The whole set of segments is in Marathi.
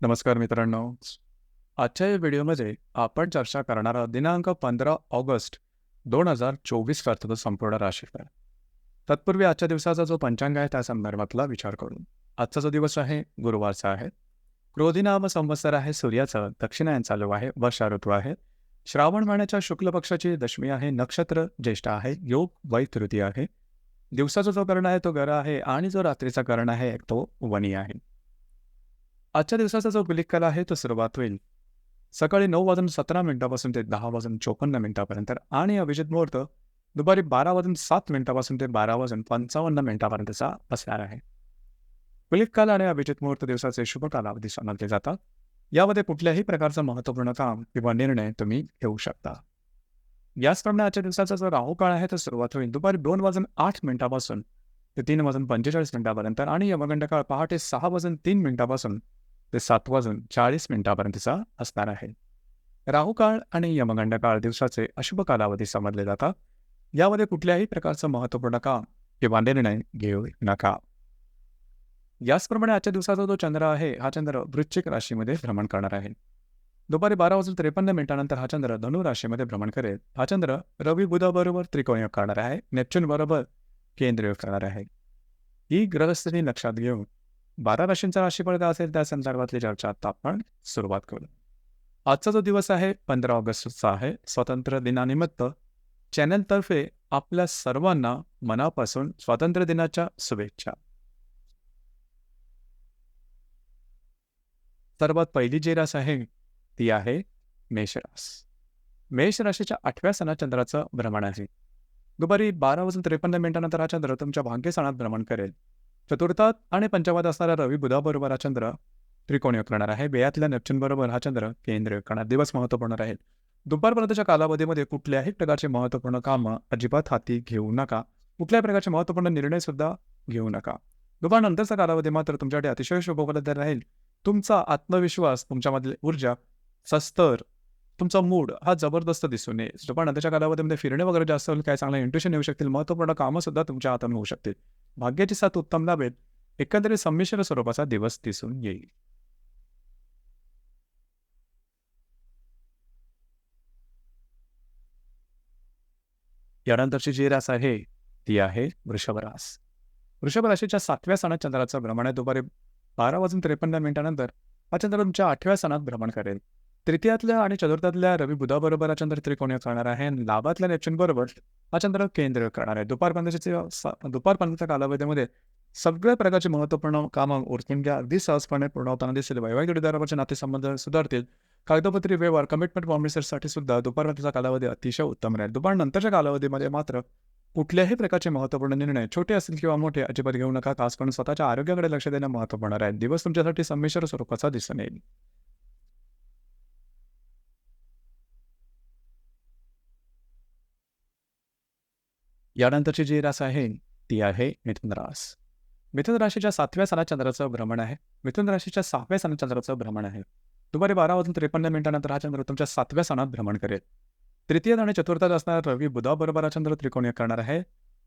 नमस्कार मित्रांनो. आजच्या या व्हिडिओमध्ये आपण चर्चा करणार आहोत दिनांक 15 ऑगस्ट 2024 करता संपूर्ण राशीफळ. तत्पूर्वी आजच्या दिवसाचा जो पंचांग आहे त्या संदर्भातला विचार करू. आजचा जो दिवस आहे गुरुवारचा आहे. क्रोधी नाम संवत्सर आहे. सूर्याचं दक्षिणायन चालू आहे. वर्षा ऋतू आहे. श्रावण महिन्याच्या शुक्ल पक्षाची दशमी आहे. नक्षत्र ज्येष्ठ आहे. योग वै तृतीय आहे. दिवसाचा जो कर्ण आहे तो गर आहे आणि जो रात्रीचा कर्ण आहे तो वनी आहे. आजच्या दिवसाचा जो गुलिक काल आहे तो सुरुवात होईल सकाळी 9:17 ते 10:54 आणि अभिजित मुहूर्त दुपारी 12:07 ते 12:55 असणार आहे. गुलिक काल आणि अभिजित मुहूर्त दिवसाचे शुभ कालावधी समजले जातात. यामध्ये कुठल्याही प्रकारचं महत्त्वपूर्ण काम किंवा निर्णय तुम्ही घेऊ शकता. याचप्रमाणे आजच्या दिवसाचा जो राहू काळ आहे तो सुरुवात होईल दुपारी 2:08 ते 3:45 आणि यमगंड काळ पहाटे 6:03 ते 7:40 असणार आहे. राहू काळ आणि यमगंड काळ दिवसाचे अशुभ कालावधी समजले जातात. यामध्ये कुठल्याही प्रकारचं महत्त्वपूर्ण काम किंवा निर्णय घेऊ नका. याचप्रमाणे आजच्या दिवसाचा जो चंद्र आहे हा चंद्र वृश्चिक राशीमध्ये भ्रमण करणार आहे. दुपारी 12:53 हा चंद्र धनु राशीमध्ये भ्रमण करेल. हा चंद्र रवी बुधाबरोबर त्रिकोणयोग करणार आहे. नेपच्यून बरोबर केंद्रयोग करणार आहे. ही ग्रहस्थिती लक्षात घेऊन 12 राशींचा राशीफळ काय असेल त्या संदर्भातली चर्चा आता आपण सुरुवात करू. आजचा जो दिवस आहे 15 ऑगस्टचा आहे. स्वातंत्र्य दिनानिमित्त चॅनलतर्फे आपल्या सर्वांना मनापासून स्वातंत्र्य दिनाच्या शुभेच्छा. सर्वात पहिली जी रास आहे ती आहे मेषरास. मेष राशीच्या 8व्या सणात चंद्राचं भ्रमण आहे. दुपारी 12:53 हा चंद्र तुमच्या भाग्यस्थानात भ्रमण करेल. चतुर्थात आणि पंचमात असणारा रवी बुधाबरोबर हा चंद्र त्रिकोणयोग करणार आहे. बेयातल्या नेपच्यून बरोबर हा चंद्र केंद्रयोग करणार. दिवस महत्त्वपूर्ण राहील. दुपारपर्यंतच्या कालावधीमध्ये कुठल्याही प्रकारचे महत्त्वपूर्ण कामं अजिबात हाती घेऊ नका. कुठल्याही प्रकारचे महत्त्वपूर्ण निर्णय सुद्धा घेऊ नका. दुपारनंतरचा कालावधी मात्र तुमच्यासाठी अतिशय शुभप्रद राहील. तुमचा आत्मविश्वास, तुमच्यामधली ऊर्जा, स्तर, तुमचा मूड हा जबरदस्त दिसून येईल. दुपारनंतरच्या कालावधीमध्ये फिरणे वगैरे जास्त होईल. काय चांगलं इंट्युशन येऊ शकतील. महत्त्वपूर्ण कामं सुद्धा तुमच्या हाताने होऊ शकतील. भाग्याची साथ उत्तम लाभेल. एकंदरीत संमिश्र स्वरूपाचा दिवस दिसून येईल. यानंतरची जी रास आहे ती आहे वृषभ रास. वृषभ राशीच्या 7व्या सणात चंद्राचं भ्रमण आहे. दुपारी 12:53 हा चंद्र तुमच्या 8व्या सणात भ्रमण करेल. तृतीयातल्या आणि चतुर्थातल्या रवी बुधाबरोबर हा चंद्र त्रिकोणीय करणार आहे. लाभातल्या नेपच्यून बरोबर हा चंद्र केंद्र करणार आहे. दुपारपर्यंतच्या कालावधीमध्ये सगळ्या प्रकारची महत्त्वपूर्ण कामं उरकून घ्या. अगदी सहजपणे पूर्ण होताना दिसेल. वैवाहिक जोडीदाराचे नातेसंबंध सुधारतील. कागदपत्री व्यवहार, कमिटमेंट प्रॉमिसेससाठी सुद्धा दुपारपर्यंतचा कालावधी अतिशय उत्तम राहील. दुपारनंतरच्या कालावधीमध्ये मात्र कुठल्याही प्रकारचे महत्त्वपूर्ण निर्णय छोटे असतील किंवा मोठे अजिबात घेऊ नका. खास करून स्वतःच्या आरोग्याकडे लक्ष देणं महत्त्वपूर्ण राहील. दिवस तुमच्यासाठी संमिश्र स्वरूपाचा दिसून येईल. यानंतरची जी रास आहे ती आहे मिथुन रास. मिथुन राशीच्या 7व्या सणात चंद्राचं भ्रमण आहे. मिथुन राशीच्या 6व्या सणात चंद्राचं भ्रमण आहे. दुपारी 12:53 हा चंद्र तुमच्या 7व्या सणात भ्रमण करेल. तृतीयात आणि चतुर्थात असणारा रवी बुधाबरोबर हा चंद्र त्रिकोणीय करणार आहे.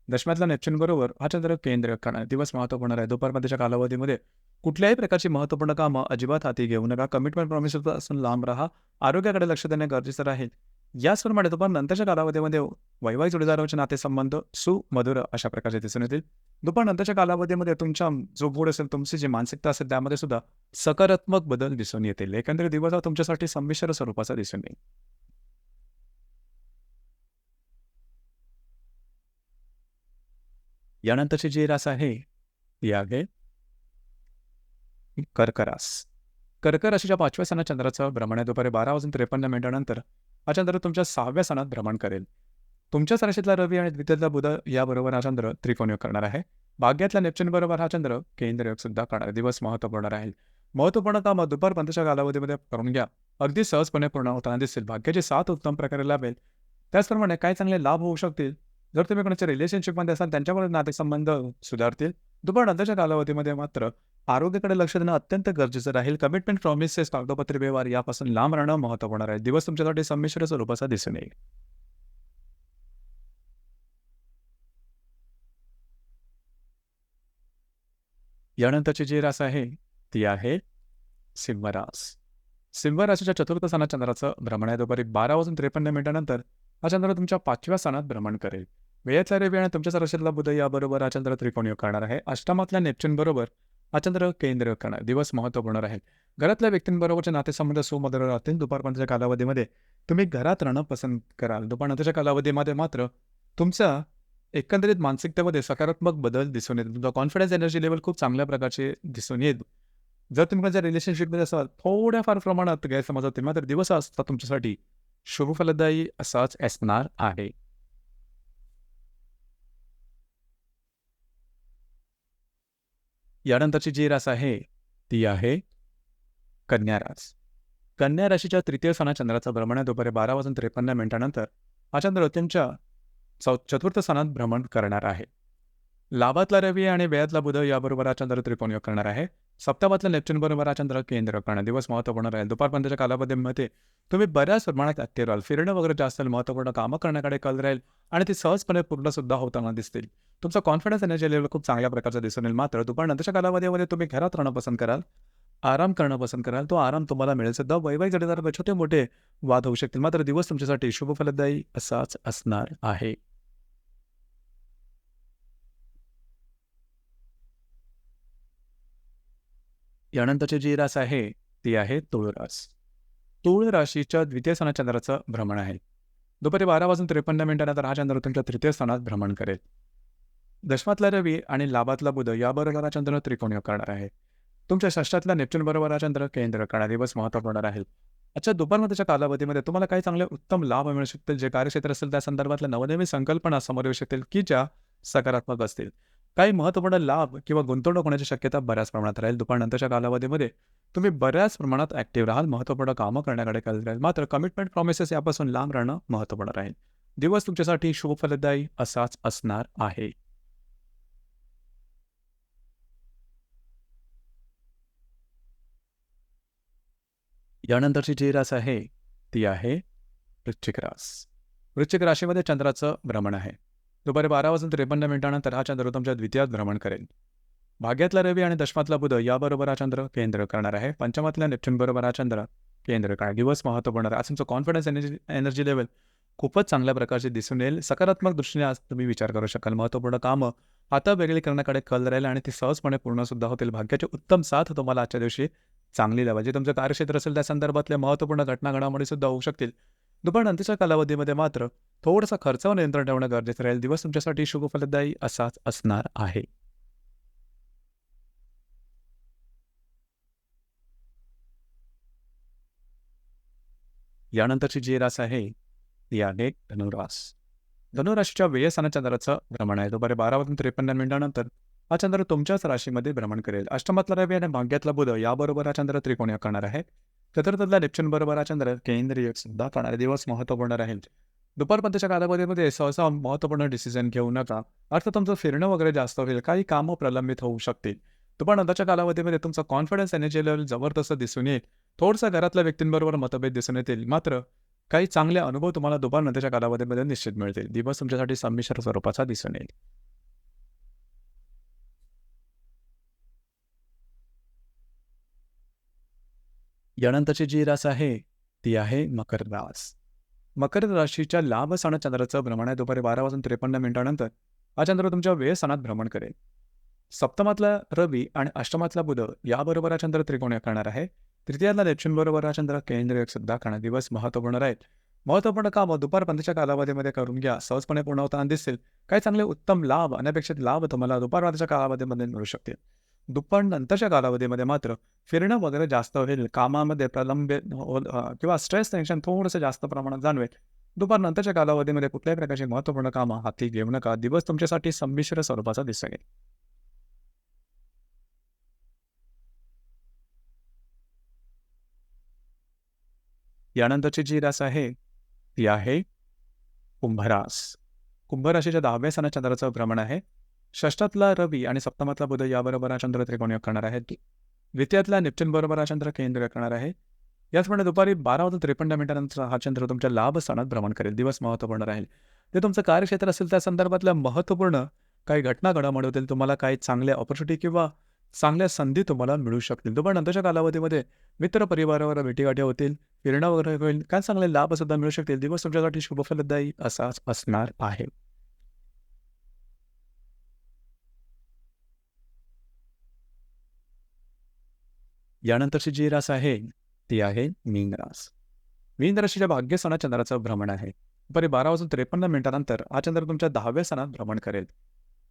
दशम्यातल्या नेपच्यून बरोबर हा चंद्र केंद्र करणार. दिवस महत्त्वपूर्ण आहे. दुपारपर्यंतच्या कालावधीमध्ये कुठल्याही प्रकारची महत्त्वपूर्ण कामं अजिबात हाती घेऊ नका. कमिटमेंट प्रॉमिसेसपासून लांब राहा. आरोग्याकडे लक्ष देणे गरजेचं राहील. याचप्रमाणे दुपारनंतरच्या कालावधीमध्ये वैवाहिक जोडीदाराचे नातेसंबंध सुमधुर अशा प्रकारचे दिसून येतील. दुपारनंतरच्या कालावधीमध्ये तुमचा जो मूड असेल, तुमची जी मानसिकता असेल त्यामध्ये सुद्धा सकारात्मक बदल दिसून येतील. एकंदरीत दिवस हा तुमच्यासाठी संमिश्र स्वरूपाचा दिसून येईल. यानंतरची जी रास आहे ती आहे कर्क रास. कर्क राशीच्या 5व्या सणात चंद्राचं भ्रमण आहे. दुपारी 12:53 हा चंद्र तुमच्या 6व्या सणात भ्रमण करेल. तुमच्याच राशीतला रवी आणि द्वितीयातला बुध याबरोबर हा चंद्र त्रिकोणयोग करणार आहे. भाग्यातल्या नेपच्यून बरोबर हा चंद्र केंद्रयोग सुद्धा करणार. दिवस महत्त्वपूर्ण राहील. महत्त्वपूर्ण कामं दुपारपर्यंतच्या कालावधीमध्ये करून घ्या. अगदी सहजपणे पूर्ण होताना दिसेल. भाग्याची साथ उत्तम प्रकारे लाभेल. त्याचप्रमाणे काय चांगले लाभ होऊ शकतील. जर तुम्ही कोणाच्या रिलेशनशिपमध्ये असाल त्यांच्याबरोबर नातेसंबंध सुधारतील. दुपारनंतरच्या कालावधीमध्ये मात्र आरोग्याकडे लक्ष देणं अत्यंत गरजेचं राहील. कमिटमेंट प्रॉमिसेस, कागदपत्री व्यवहार यापासून लांब राहणं महत्त्वपूर्ण राहील. दिवस तुमच्यासाठी संमिश्र स्वरूपाचा दिसून येईल. यानंतरची जी रास आहे ती आहे सिंह रास. सिंह राशीच्या चतुर्थ स्थानात चंद्राचं भ्रमण आहे. दुपारी 12:53 हा चंद्र तुमच्या 5व्या स्थानात भ्रमण करेल. वेळेतला रवी आणि तुमच्या राशीतला बुध याबरोबर हा चंद्र त्रिकोणी करणार आहे. अष्टमातल्या नेपच्यून बरोबर हा चंद्र केंद्र करणार. दिवस महत्त्वपूर्ण राहील. घरातल्या व्यक्तींबरोबरचे नातेसंबंध सुमधुर राहतील. दुपारपर्यंतच्या कालावधीमध्ये तुम्ही घरात राहणं पसंत कराल. दुपारनंतरच्या कालावधीमध्ये मात्र तुमचा एकंदरीत मानसिकतेमध्ये सकारात्मक बदल दिसून येईल. तुमचा कॉन्फिडन्स एनर्जी लेव्हल खूप चांगल्या प्रकारचे दिसून येईल. जर तुम्ही माझ्या रिलेशनशिपमध्ये असाल थोड्याफार प्रमाणात गैरसमज होतील, मात्र दिवस असता तुमच्यासाठी शुभ फलदायी असाच असणार आहे. यानंतरची जी रास आहे ती आहे कन्या रास. कन्या राशीच्या तृतीय स्थानात चंद्राचं भ्रमण आहे. दुपारी 12:53 हा चंद्र त्यांच्या चतुर्थ स्थानात भ्रमण करणार आहे. लाभातला रवी आणि व्ययातला बुध याबरोबर हा चंद्र त्रिकोण योग करणार आहे. सप्तमातल्या नेपच्यून बरोबर हा चंद्र केंद्र करणार. दिवस महत्त्वपूर्ण राहील. दुपारपर्यंतच्या कालावधीमध्ये तुम्ही बऱ्याच प्रमाणात ऍक्टिव्ह राहाल. फिरणं वगैरे जास्त महत्त्वपूर्ण कामं करण्याकडे कल राहील आणि ती सहजपणे पूर्ण सुद्धा होताना दिसतील. तुमचा कॉन्फिडन्स एनर्जी लेवल खूप चांगल्या प्रकारचा दिसून येईल. मात्र दुपारनंतरच्या कालावधीमध्ये तुम्ही घरात राहणं पसंत कराल, आराम करणं पसंत कराल. तो आराम तुम्हाला मिळेल सुद्धा. वैवाहिक जोडीदारात छोटे मोठे वाद होऊ शकतील. मात्र दिवस तुमच्यासाठी शुभ फलदायी असाच असणार आहे. यानंतरची जी रास आहे ती आहे तुळ रास. तुळ राशीच्या द्वितीय स्थानात चंद्राचं भ्रमण आहे. दुपारी 12:53 हा चंद्र तुमच्या तृतीय स्थानात भ्रमण करेल. दशमातला रवी आणि लाभातला बुध याबरोबर हा चंद्र त्रिकोण योग करणार आहे. तुमच्या षष्ठातल्या नेपच्यून बरोबर हा चंद्र केंद्र करणार. दिवस महत्त्वपूर्ण राहील. अच्छा, दुपारनंतरच्या कालावधीमध्ये तुम्हाला काही चांगले उत्तम लाभ मिळू शकतील. जे कार्यक्षेत्र असेल त्या संदर्भातल्या नवनवीन संकल्पना समोर येऊ शकतील की ज्या सकारात्मक असतील. काही महत्त्वपूर्ण लाभ किंवा गुंतवणूक होण्याची शक्यता बऱ्याच प्रमाणात राहील. दुपारनंतरच्या कालावधीमध्ये तुम्ही बऱ्याच प्रमाणात ऍक्टिव्ह राहाल. महत्त्वपूर्ण कामं करण्याकडे कल राहील. मात्र कमिटमेंट प्रॉमिसेस यापासून लांब राहणं महत्त्वपूर्ण राहील. दिवस तुमच्यासाठी शुभ फलदायी असाच असणार आहे. यानंतरची जी रास आहे ती आहे वृश्चिक रास. वृश्चिक राशीमध्ये चंद्राचं भ्रमण आहे. दुपारी 12:53 हा चंद्र तुमच्या द्वितीयात भ्रमण करेल. भाग्यातला रवी आणि दशमातला बुध याबरोबर हा चंद्र केंद्र करणार आहे. पंचमातल्या नेपच्यून बरोबर हा चंद्र केंद्र करणार. दिवस महत्त्वपूर्ण आहे. आज तुमचं कॉन्फिडन्स एनर्जी लेवल खूपच चांगल्या प्रकारचे दिसून येईल. सकारात्मक दृष्टीने आज तुम्ही विचार करू शकाल. महत्त्वपूर्ण कामं आता वेगळी करण्याकडे कल राहील आणि ती सहजपणे पूर्ण सुद्धा होतील. भाग्याची उत्तम साथ तुम्हाला आजच्या दिवशी चांगली लावा. जे तुमचं कार्यक्षेत्र असेल त्या संदर्भातल्या महत्त्वपूर्ण घटना घडामोडी सुद्धा होऊ शकतील. दुपारनंतरच्या कालावधीमध्ये मात्र थोडंसं खर्चावर नियंत्रण ठेवणं गरजेचं राहील. दिवस तुमच्यासाठी शुभ फलदायी असाच असणार आहे. यानंतरची जी रास आहे ती आहे धनुरास. धनुराशीच्या व्ययस्थानात चंद्राचं भ्रमण आहे. दुपारी 12:53 हा चंद्र तुमच्याच राशीमध्ये भ्रमण करेल. अष्टमातला रवी आणि भाग्यातला बुध याबरोबर हा चंद्र त्रिकोणीय करणार आहे. चतुर्थातला नेपच्यून बरोबर हा चंद्र केंद्रीय सुद्धा करणार. दिवस महत्त्वपूर्ण राहील. दुपारपर्यंतच्या कालावधीमध्ये सहसा महत्त्वपूर्ण डिसिजन घेऊ नका. अर्थात तुमचं फिरणं वगैरे जास्त होईल. काही कामं प्रलंबित होऊ शकतील. दुपारनंतरच्या कालावधीमध्ये तुमचा कॉन्फिडन्स एनर्जी लेवल जबरदस्त दिसून येईल. थोडंसं घरातल्या व्यक्तींबरोबर मतभेद दिसून येतील. मात्र काही चांगले अनुभव तुम्हाला दुपारनंतरच्या कालावधीमध्ये निश्चित मिळतील. दिवस तुमच्यासाठी संमिश्र स्वरूपाचा दिसून येईल. यानंतरची जी रास आहे ती आहे मकर रास. मकर राशीच्या लाभ स्थानात चंद्राचं भ्रमण आहे. दुपारी 12:53 हा चंद्र तुमच्या व्यय स्थानात भ्रमण करेल. सप्तमातला रवी आणि अष्टमातला बुध याबरोबर हा चंद्र त्रिकोण करणार आहे. तृतीयातला नेपच्यून बरोबर हा चंद्र केंद्र सुद्धा करणार. दिवस महत्त्वपूर्ण राहील. महत्त्वपूर्ण कामं दुपारपर्यंतच्या कालावधीमध्ये करून घ्या. सहजपणे पूर्ण होताना दिसतील. काही चांगले उत्तम लाभ, अनपेक्षित लाभ तुम्हाला दुपारपर्यंतच्या कालावधीमध्ये मिळू शकतील. दुपारनंतरच्या कालावधीमध्ये मात्र फिरणं वगैरे जास्त होईल. कामामध्ये किंवा स्ट्रेस टेन्शन थोडंसं जास्त प्रमाणात जाणवेल. दुपारनंतरच्या कालावधीमध्ये कुठल्याही प्रकारची महत्त्वपूर्ण कामं हाती घेऊ नका. दिवस तुमच्यासाठी संमिश्र स्वरूपाचा दिसेल. यानंतरची जी रास आहे ती आहे कुंभरास. कुंभराशीच्या 10व्या स्थानात चंद्राचं भ्रमण आहे. षष्ठातला रवी आणि सप्तमातला बुध याबरोबर हा चंद्र त्रिकोण योग करणार आहे. द्वितीयातला नेपच्यून बरोबर हा चंद्र केंद्र करणार आहे. याचप्रमाणे दुपारी 12:53 हा चंद्र तुमच्या लाभ स्थानात भ्रमण करेल. दिवस महत्त्वपूर्ण राहील. ते तुमचं कार्यक्षेत्र असेल त्या संदर्भातल्या महत्त्वपूर्ण काही घटना घडामोडी होतील. तुम्हाला काही चांगल्या ऑपॉर्च्युनिटी किंवा चांगल्या संधी तुम्हाला मिळू शकतील. दुपार नंतरच्या कालावधीमध्ये मित्र परिवारावर भेटीगाठी होतील, फिरणं वगैरे होईल. काय चांगले लाभ सुद्धा मिळू शकतील. दिवस तुमच्यासाठी शुभफलदायी असाच असणार आहे. यानंतरची जी रास आहे, ती आहे मीन रास. मीन राशीच्या भाग्यस्थानात चंद्राचं भ्रमण आहे. दुपारी 12:53 हा चंद्र तुमच्या 10व्या स्थानात भ्रमण करेल.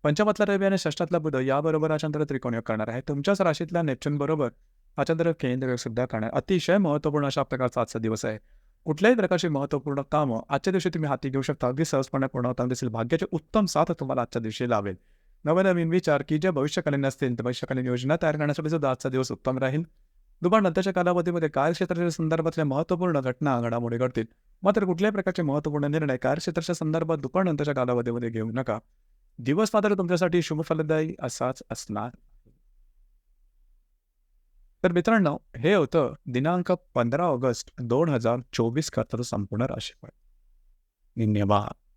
पंचमातला रवी आणि षष्ठातला बुध याबरोबर हा चंद्र त्रिकोणयोग करणार आहे. तुमच्याच राशीतल्या नेपच्यून बरोबर हा चंद्र केंद्रयोग सुद्धा करणार. अतिशय महत्त्वपूर्ण अशा प्रकारचा आजचा दिवस आहे. कुठल्याही प्रकारची महत्त्वपूर्ण कामं आजच्या दिवशी तुम्ही हाती घेऊ शकता. अगदी सहजपणे पूर्ण होताना दिसेल. भाग्याची उत्तम साथ तुम्हाला आजच्या दिवशी लाभेल. नवनवीन विचार की जे भविष्यकालीन असतील, तर भविष्यकालीन योजना तयार करण्यासाठी सुद्धा आजचा दिवस उत्तम राहील. दुपार नंतरच्या कालावधीमध्ये कार्यक्षेत्राच्या संदर्भातल्या महत्त्वपूर्ण घटना, घडामोडी घडतील. मात्र कुठल्याही प्रकारचे महत्त्वपूर्ण निर्णय कार्यक्षेत्राच्या संदर्भात दुपार नंतरच्या कालावधीमध्ये घेऊ नका. दिवस मात्र तुमच्यासाठी शुभफलदायी असाच असणार. तर मित्रांनो, हे होतं दिनांक 15 ऑगस्ट 2024 करता संपूर्ण राशीफळ. धन्यवाद.